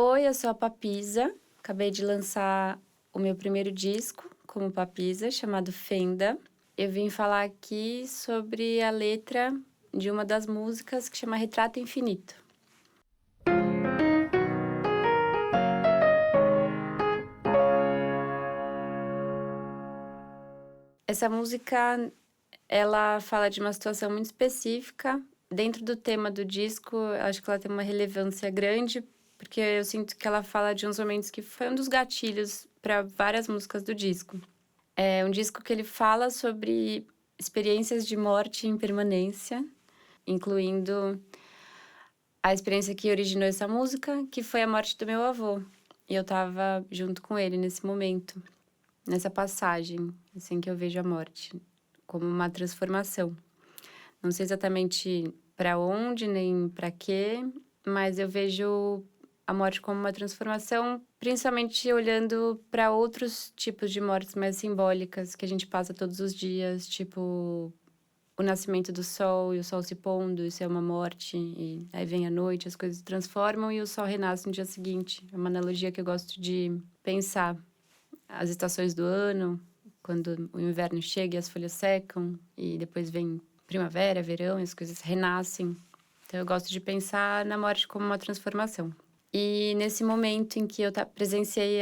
Oi, eu sou a Papisa. Acabei de lançar o meu primeiro disco como Papisa, chamado Fenda. Eu vim falar aqui sobre a letra de uma das músicas que chama Retrato Infinito. Essa música, ela fala de uma situação muito específica. Dentro do tema do disco, eu acho que ela tem uma relevância grande, porque eu sinto que ela fala de uns momentos que foi um dos gatilhos para várias músicas do disco. É um disco que ele fala sobre experiências de morte e impermanência, incluindo a experiência que originou essa música, que foi a morte do meu avô. E eu tava junto com ele nesse momento, nessa passagem, assim que eu vejo a morte, como uma transformação. Não sei exatamente para onde nem para quê, mas eu vejo a morte como uma transformação, principalmente olhando para outros tipos de mortes mais simbólicas que a gente passa todos os dias, tipo o nascimento do sol e o sol se pondo, isso é uma morte, e aí vem a noite, as coisas se transformam e o sol renasce no dia seguinte. É uma analogia que eu gosto de pensar. As estações do ano, quando o inverno chega e as folhas secam, e depois vem primavera, verão, e as coisas renascem. Então eu gosto de pensar na morte como uma transformação. E nesse momento em que eu presenciei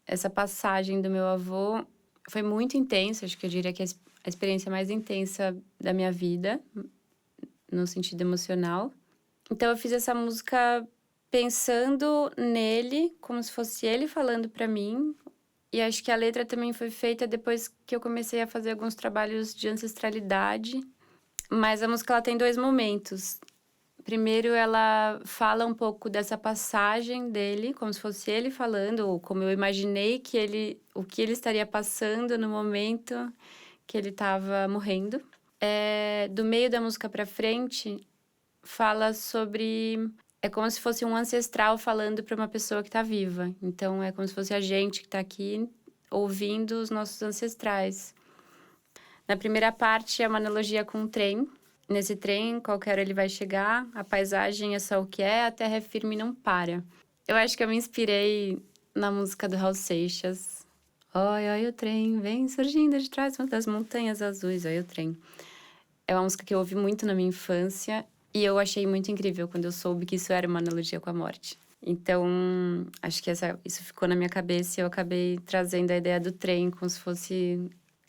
essa passagem do meu avô, foi muito intensa, acho que eu diria que a experiência mais intensa da minha vida, no sentido emocional. Então eu fiz essa música pensando nele, como se fosse ele falando para mim. E acho que a letra também foi feita depois que eu comecei a fazer alguns trabalhos de ancestralidade. Mas a música ela tem dois momentos. Primeiro, ela fala um pouco dessa passagem dele, como se fosse ele falando, ou como eu imaginei o que ele estaria passando no momento que ele estava morrendo. Do meio da música para frente, fala sobre... É como se fosse um ancestral falando para uma pessoa que está viva. Então, é como se fosse a gente que está aqui ouvindo os nossos ancestrais. Na primeira parte, é uma analogia com um trem. Nesse trem, qualquer hora ele vai chegar, a paisagem é só o que é, a terra é firme e não para. Eu acho que eu me inspirei na música do Raul Seixas. Oi, oi, o trem vem surgindo de trás das montanhas azuis, oi, o trem. É uma música que eu ouvi muito na minha infância e eu achei muito incrível quando eu soube que isso era uma analogia com a morte. Então, acho que isso ficou na minha cabeça e eu acabei trazendo a ideia do trem como se fosse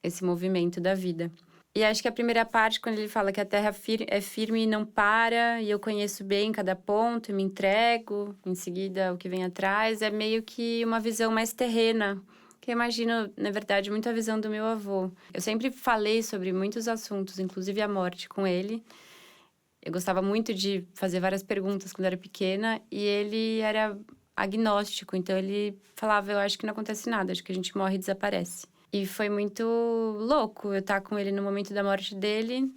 esse movimento da vida. E acho que a primeira parte, quando ele fala que a terra é firme e não para, e eu conheço bem cada ponto e me entrego, em seguida o que vem atrás, é meio que uma visão mais terrena, que eu imagino, na verdade, muito a visão do meu avô. Eu sempre falei sobre muitos assuntos, inclusive a morte, com ele. Eu gostava muito de fazer várias perguntas quando era pequena, e ele era agnóstico, então ele falava, eu acho que não acontece nada, acho que a gente morre e desaparece. E foi muito louco eu estar com ele no momento da morte dele.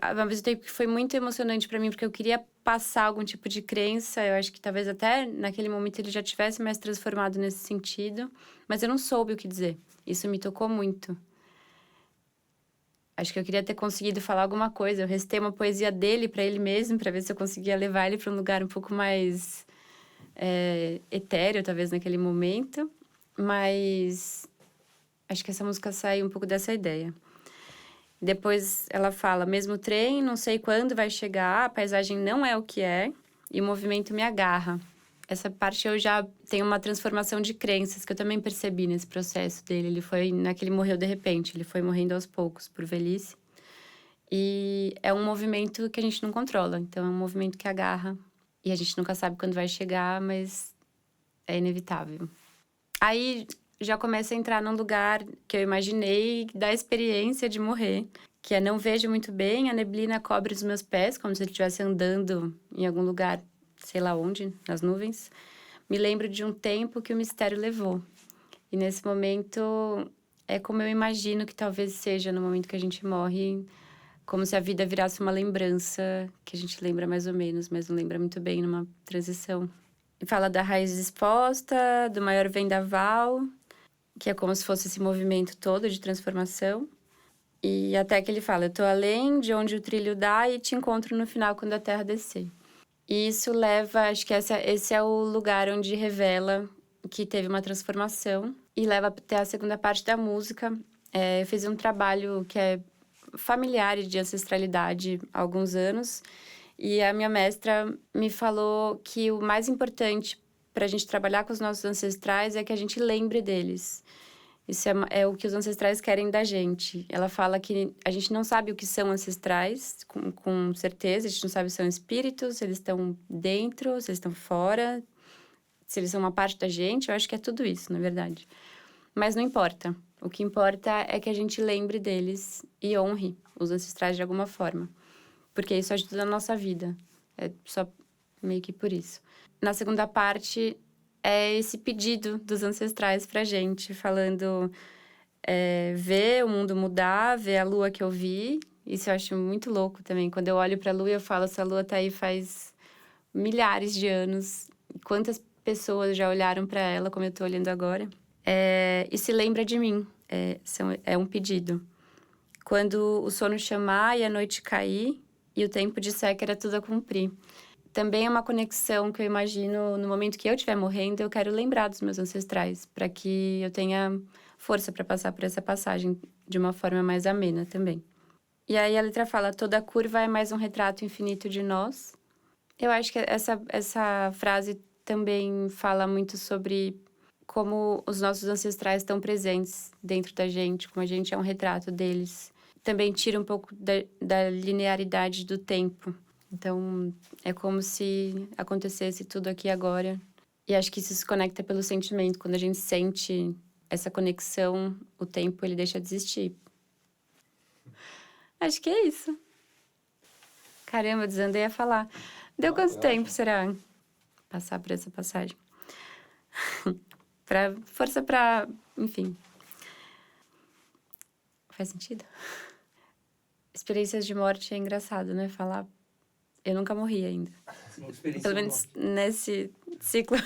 Ao mesmo tempo que foi muito emocionante para mim, porque eu queria passar algum tipo de crença. Eu acho que talvez até naquele momento ele já tivesse mais transformado nesse sentido. Mas eu não soube o que dizer. Isso me tocou muito. Acho que eu queria ter conseguido falar alguma coisa. Eu recitei uma poesia dele para ele mesmo, para ver se eu conseguia levar ele para um lugar um pouco mais etéreo, talvez, naquele momento. Mas... acho que essa música sai um pouco dessa ideia. Depois ela fala, mesmo trem, não sei quando vai chegar, a paisagem não é o que é, e o movimento me agarra. Essa parte eu já tenho uma transformação de crenças que eu também percebi nesse processo dele. Não é que ele morreu de repente, ele foi morrendo aos poucos, por velhice. E é um movimento que a gente não controla, então é um movimento que agarra. E a gente nunca sabe quando vai chegar, mas é inevitável. Aí já começa a entrar num lugar que eu imaginei da experiência de morrer, que é não vejo muito bem, a neblina cobre os meus pés, como se ele estivesse andando em algum lugar, sei lá onde, nas nuvens. Me lembro de um tempo que o mistério levou. E nesse momento é como eu imagino que talvez seja no momento que a gente morre, como se a vida virasse uma lembrança que a gente lembra mais ou menos, mas não lembra muito bem numa transição. E fala da raiz exposta, do maior vendaval, que é como se fosse esse movimento todo de transformação. E até que ele fala, eu tô além de onde o trilho dá e te encontro no final quando a terra descer. E isso leva, acho que esse é o lugar onde revela que teve uma transformação e leva até a segunda parte da música. Eu fiz um trabalho que é familiar e de ancestralidade há alguns anos e a minha mestra me falou que o mais importante para a gente trabalhar com os nossos ancestrais é que a gente lembre deles. Isso é o que os ancestrais querem da gente. Ela fala que a gente não sabe o que são ancestrais, com certeza. A gente não sabe se são espíritos, se eles estão dentro, se eles estão fora, se eles são uma parte da gente. Eu acho que é tudo isso, na verdade. Mas não importa. O que importa é que a gente lembre deles e honre os ancestrais de alguma forma. Porque isso ajuda na nossa vida. É só meio que por isso. Na segunda parte, é esse pedido dos ancestrais pra gente, falando... ver o mundo mudar, ver a lua que eu vi. Isso eu acho muito louco também. Quando eu olho pra lua, eu falo, essa lua tá aí faz milhares de anos. Quantas pessoas já olharam pra ela, como eu tô olhando agora. E se lembra de mim. É um pedido. Quando o sono chamar e a noite cair, e o tempo disser que era tudo a cumprir. Também é uma conexão que eu imagino no momento que eu estiver morrendo, eu quero lembrar dos meus ancestrais, para que eu tenha força para passar por essa passagem de uma forma mais amena também. E aí a letra fala: toda curva é mais um retrato infinito de nós. Eu acho que essa frase também fala muito sobre como os nossos ancestrais estão presentes dentro da gente, como a gente é um retrato deles. Também tira um pouco da linearidade do tempo. Então, é como se acontecesse tudo aqui agora. E acho que isso se conecta pelo sentimento. Quando a gente sente essa conexão, o tempo ele deixa de existir. Acho que é isso. Caramba, desandei a falar. Deu Não, quanto foi tempo, ótimo. será? Passar por essa passagem. Força pra... Enfim. Faz sentido? Experiências de morte é engraçado, né? Falar... Eu nunca morri ainda. Uma experiência Pelo de menos morte. nesse ciclo.